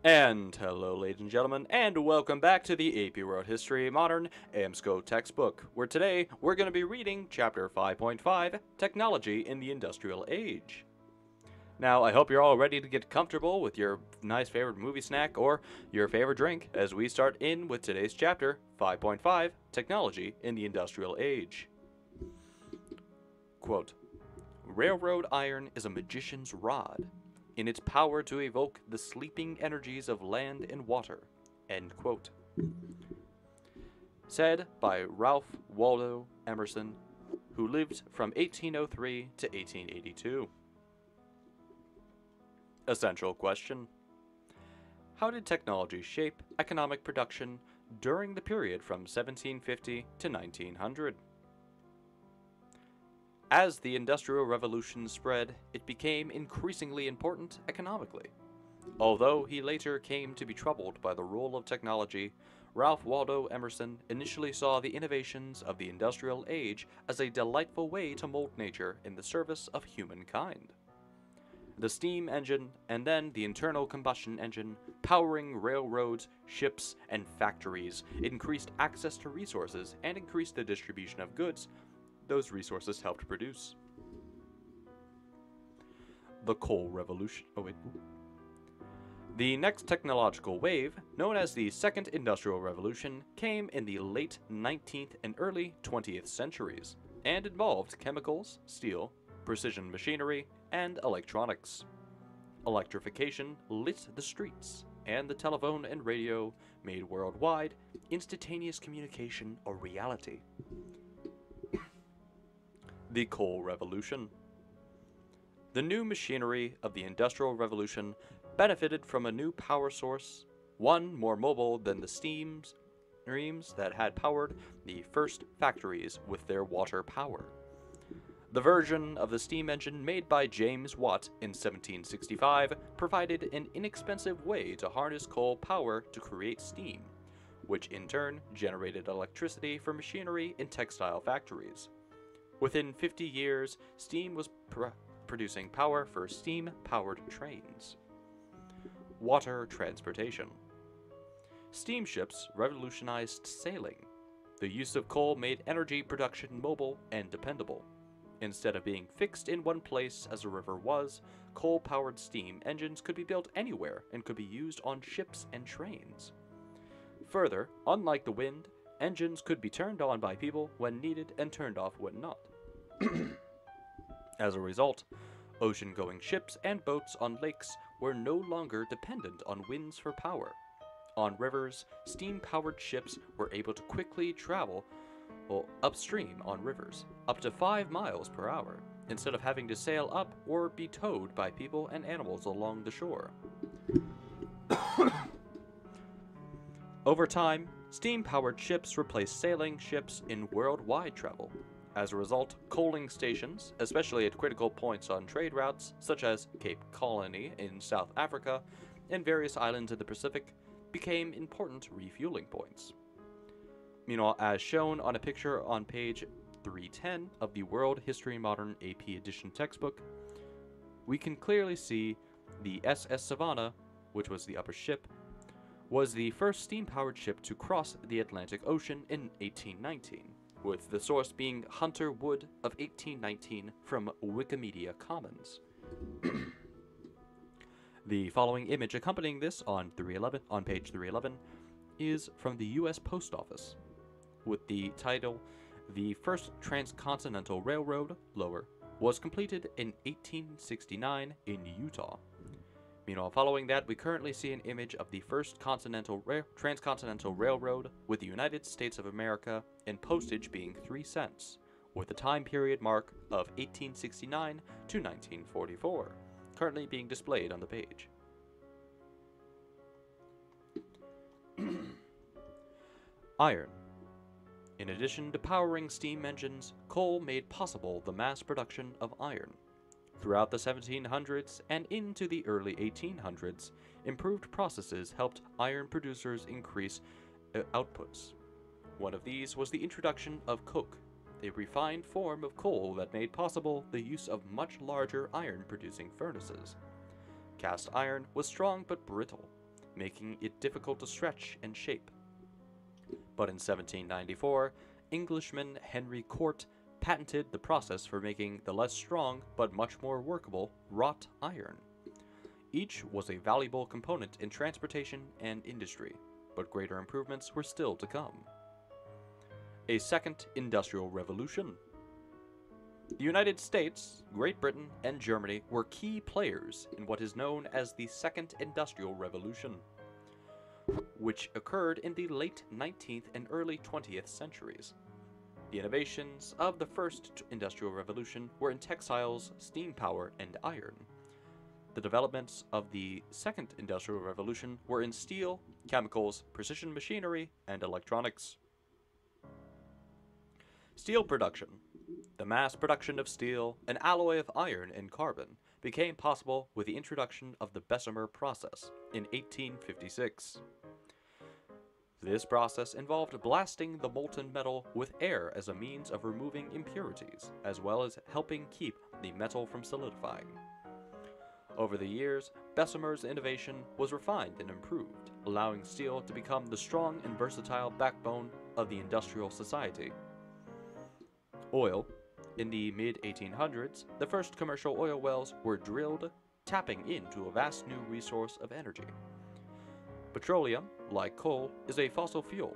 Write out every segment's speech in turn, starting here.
And hello, ladies and gentlemen, and welcome back to the AP World History Modern AMSCO textbook, where today we're going to be reading Chapter 5.5, Technology in the Industrial Age. Now, I hope you're all ready to get comfortable with your nice favorite movie snack or your favorite drink as we start in with today's chapter, 5.5, Technology in the Industrial Age. Quote, Railroad iron is a magician's rod in its power to evoke the sleeping energies of land and water. End quote. Said by Ralph Waldo Emerson, who lived from 1803 to 1882. Essential question. How did technology shape economic production during the period from 1750 to 1900? As the Industrial Revolution spread, it became increasingly important economically. Although he later came to be troubled by the role of technology, Ralph Waldo Emerson initially saw the innovations of the industrial age as a delightful way to mold nature in the service of humankind. The steam engine and then the internal combustion engine, powering railroads, ships, and factories, increased access to resources and increased the distribution of goods those resources helped produce. The Coal Revolution. The next technological wave, known as the Second Industrial Revolution, came in the late 19th and early 20th centuries, and involved chemicals, steel, precision machinery, and electronics. Electrification lit the streets, and the telephone and radio made worldwide instantaneous communication a reality. The Coal Revolution. The new machinery of the Industrial Revolution benefited from a new power source, one more mobile than the steam streams that had powered the first factories with their water power. The version of the steam engine made by James Watt in 1765 provided an inexpensive way to harness coal power to create steam, which in turn generated electricity for machinery in textile factories. Within 50 years, steam was producing power for steam-powered trains. Water transportation. Steamships revolutionized sailing. The use of coal made energy production mobile and dependable. Instead of being fixed in one place as a river was, coal-powered steam engines could be built anywhere and could be used on ships and trains. Further, unlike the wind, engines could be turned on by people when needed and turned off when not. As a result, ocean-going ships and boats on lakes were no longer dependent on winds for power. On rivers, steam-powered ships were able to quickly travel upstream on rivers, up to 5 miles per hour, instead of having to sail up or be towed by people and animals along the shore. Over time, steam-powered ships replaced sailing ships in worldwide travel. As a result, coaling stations, especially at critical points on trade routes, such as Cape Colony in South Africa and various islands in the Pacific, became important refueling points. Meanwhile, as shown on a picture on page 310 of the World History Modern AP Edition textbook, we can clearly see the SS Savannah, which was the upper ship, was the first steam-powered ship to cross the Atlantic Ocean in 1819, with the source being Hunter Wood of 1819 from Wikimedia Commons. The following image accompanying this on page 311 is from the U.S. Post Office, with the title, "The First Transcontinental Railroad, Lower, was completed in 1869 in Utah." Meanwhile, following that, we currently see an image of the first transcontinental railroad with the United States of America and postage being 3 cents, with the time period mark of 1869 to 1944, currently being displayed on the page. Iron. In addition to powering steam engines, coal made possible the mass production of iron. Throughout the 1700s and into the early 1800s, improved processes helped iron producers increase outputs. One of these was the introduction of coke, a refined form of coal that made possible the use of much larger iron-producing furnaces. Cast iron was strong but brittle. making it difficult to stretch and shape. But in 1794, Englishman Henry Cort patented the process for making the less strong but much more workable wrought iron. Each was a valuable component in transportation and industry, but greater improvements were still to come. A second industrial revolution. The United States, Great Britain, and Germany were key players in what is known as the Second Industrial Revolution, which occurred in the late 19th and early 20th centuries. The innovations of the First Industrial Revolution were in textiles, steam power, and iron. The developments of the Second Industrial Revolution were in steel, chemicals, precision machinery, and electronics. Steel production. The mass production of steel, an alloy of iron and carbon, became possible with the introduction of the Bessemer process in 1856. This process involved blasting the molten metal with air as a means of removing impurities, as well as helping keep the metal from solidifying. Over the years, Bessemer's innovation was refined and improved, allowing steel to become the strong and versatile backbone of the industrial society. Oil. In the mid-1800s, the first commercial oil wells were drilled, tapping into a vast new resource of energy. Petroleum, like coal, is a fossil fuel,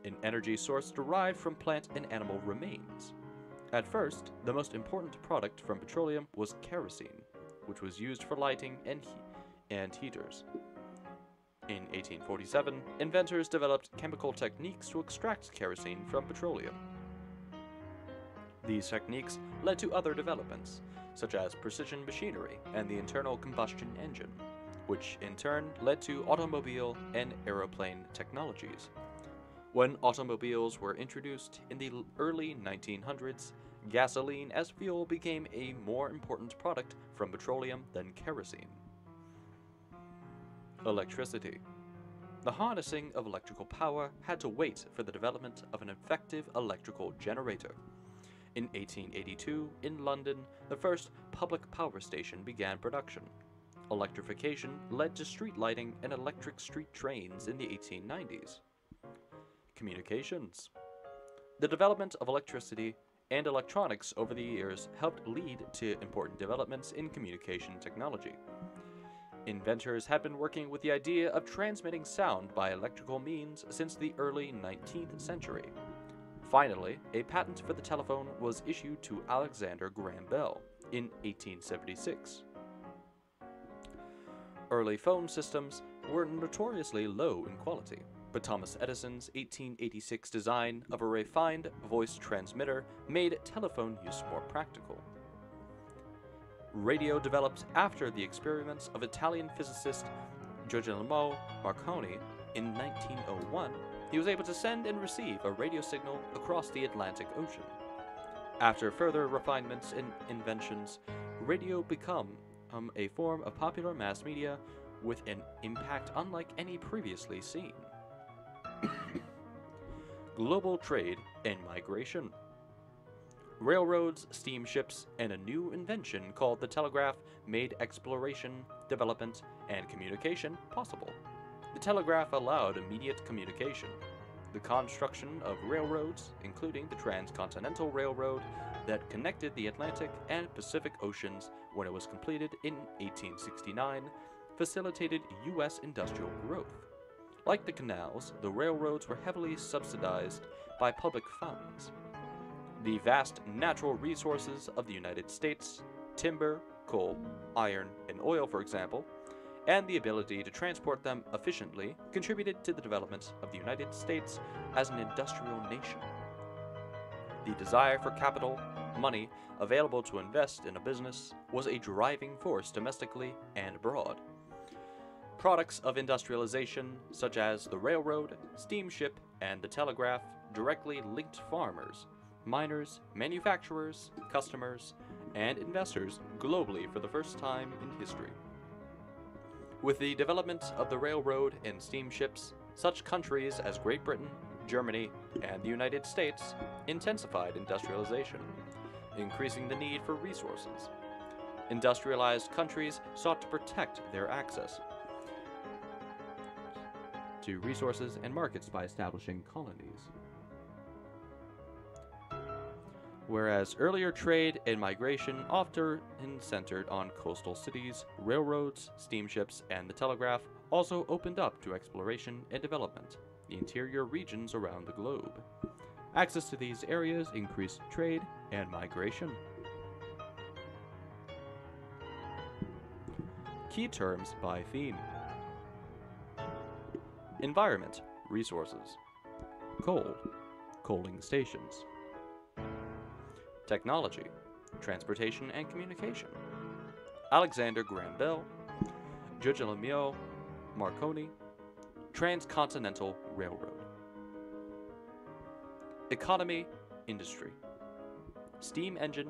an energy source derived from plant and animal remains. At first, the most important product from petroleum was kerosene, which was used for lighting and heaters. In 1847, inventors developed chemical techniques to extract kerosene from petroleum. These techniques led to other developments, such as precision machinery and the internal combustion engine, which in turn led to automobile and aeroplane technologies. When automobiles were introduced in the early 1900s, gasoline as fuel became a more important product from petroleum than kerosene. Electricity. The harnessing of electrical power had to wait for the development of an effective electrical generator. In 1882, in London, the first public power station began production. Electrification led to street lighting and electric street trains in the 1890s. Communications. The development of electricity and electronics over the years helped lead to important developments in communication technology. Inventors had been working with the idea of transmitting sound by electrical means since the early 19th century. Finally, a patent for the telephone was issued to Alexander Graham Bell in 1876. Early phone systems were notoriously low in quality, but Thomas Edison's 1886 design of a refined voice transmitter made telephone use more practical. Radio developed after the experiments of Italian physicist Girolamo Marconi in 1901. He was able to send and receive a radio signal across the Atlantic Ocean. After further refinements and inventions, radio became a form of popular mass media with an impact unlike any previously seen. Global trade and migration. Railroads, steamships, and a new invention called the telegraph made exploration, development, and communication possible. The telegraph allowed immediate communication. The construction of railroads, including the Transcontinental Railroad that connected the Atlantic and Pacific Oceans when it was completed in 1869, facilitated U.S. industrial growth. Like the canals, the railroads were heavily subsidized by public funds. The vast natural resources of the United States, timber, coal, iron, and oil, for example, and the ability to transport them efficiently contributed to the development of the United States as an industrial nation. The desire for capital, money, available to invest in a business was a driving force domestically and abroad. Products of industrialization, such as the railroad, steamship, and the telegraph, directly linked farmers, miners, manufacturers, customers, and investors globally for the first time in history. With the development of the railroad and steamships, such countries as Great Britain, Germany, and the United States intensified industrialization, increasing the need for resources. Industrialized countries sought to protect their access to resources and markets by establishing colonies. Whereas earlier trade and migration often centered on coastal cities, railroads, steamships, and the telegraph also opened up to exploration and development, the interior regions around the globe. Access to these areas increased trade and migration. Key terms by theme. Environment, resources. Coal, coaling stations. Technology, transportation and communication. Alexander Graham Bell, Guglielmo Marconi, Transcontinental Railroad. Economy, industry. Steam engine,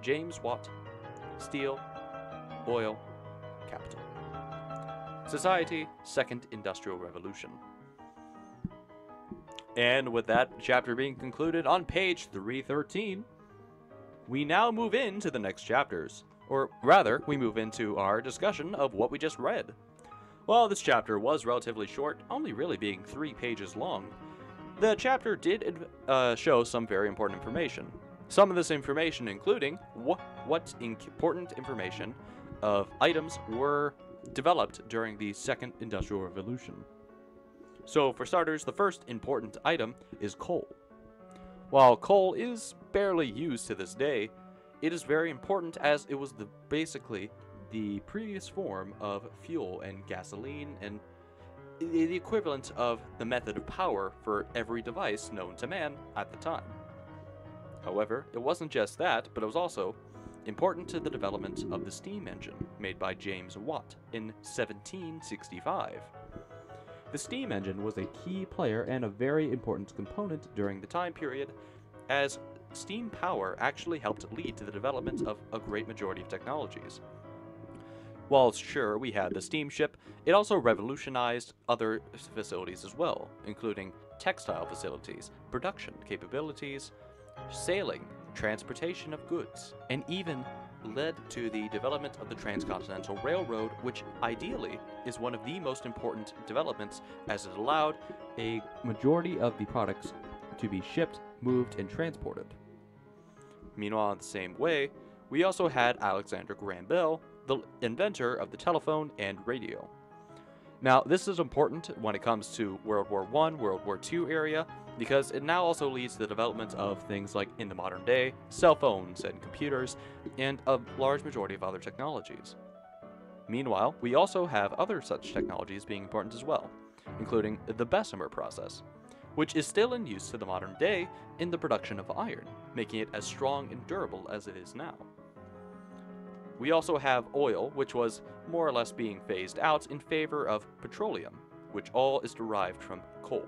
James Watt, steel, oil, capital. Society, Second Industrial Revolution. And with that chapter being concluded on page 313, we now move into the next chapters. Or rather, we move into our discussion of what we just read. While this chapter was relatively short, only really being 3 pages long, the chapter did show some very important information. Some of this information including what important information of items were developed during the Second Industrial Revolution. So for starters, the first important item is coal. While coal is barely used to this day, it is very important as it was basically the previous form of fuel and gasoline and the equivalent of the method of power for every device known to man at the time. However, it wasn't just that, but it was also important to the development of the steam engine made by James Watt in 1765. The steam engine was a key player and a very important component during the time period, as steam power actually helped lead to the development of a great majority of technologies. While sure we had the steamship, it also revolutionized other facilities as well, including textile facilities, production capabilities, sailing, transportation of goods, and even led to the development of the Transcontinental Railroad, which ideally is one of the most important developments as it allowed a majority of the products to be shipped, moved, and transported. Meanwhile, in the same way, we also had Alexander Graham Bell, the inventor of the telephone and radio. Now, this is important when it comes to World War I, World War II area, because it now also leads to the development of things like, in the modern day, cell phones and computers, and a large majority of other technologies. Meanwhile, we also have other such technologies being important as well, including the Bessemer process, which is still in use to the modern day in the production of iron, making it as strong and durable as it is now. We also have oil, which was more or less being phased out in favor of petroleum, which all is derived from coal,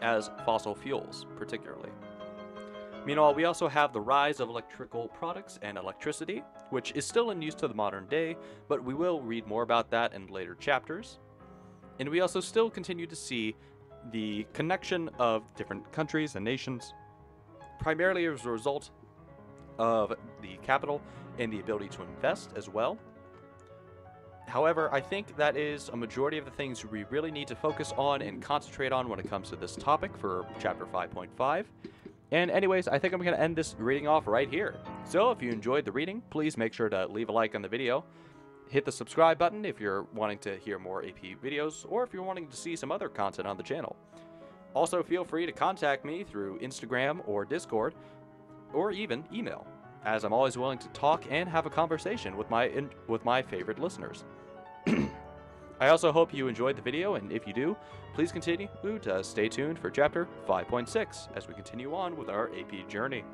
as fossil fuels particularly. Meanwhile, we also have the rise of electrical products and electricity, which is still in use to the modern day, but we will read more about that in later chapters. And we also still continue to see the connection of different countries and nations, primarily as a result of the capital and the ability to invest as well. However, I think that is a majority of the things we really need to focus on and concentrate on when it comes to this topic for chapter 5.5. And anyways, I think I'm going to end this reading off right here. So if you enjoyed the reading, please make sure to leave a like on the video. Hit the subscribe button if you're wanting to hear more AP videos, or if you're wanting to see some other content on the channel. Also, feel free to contact me through Instagram or Discord, or even email, as I'm always willing to talk and have a conversation with my favorite listeners. I also hope you enjoyed the video, and if you do, please continue to stay tuned for chapter 5.6 as we continue on with our AP journey.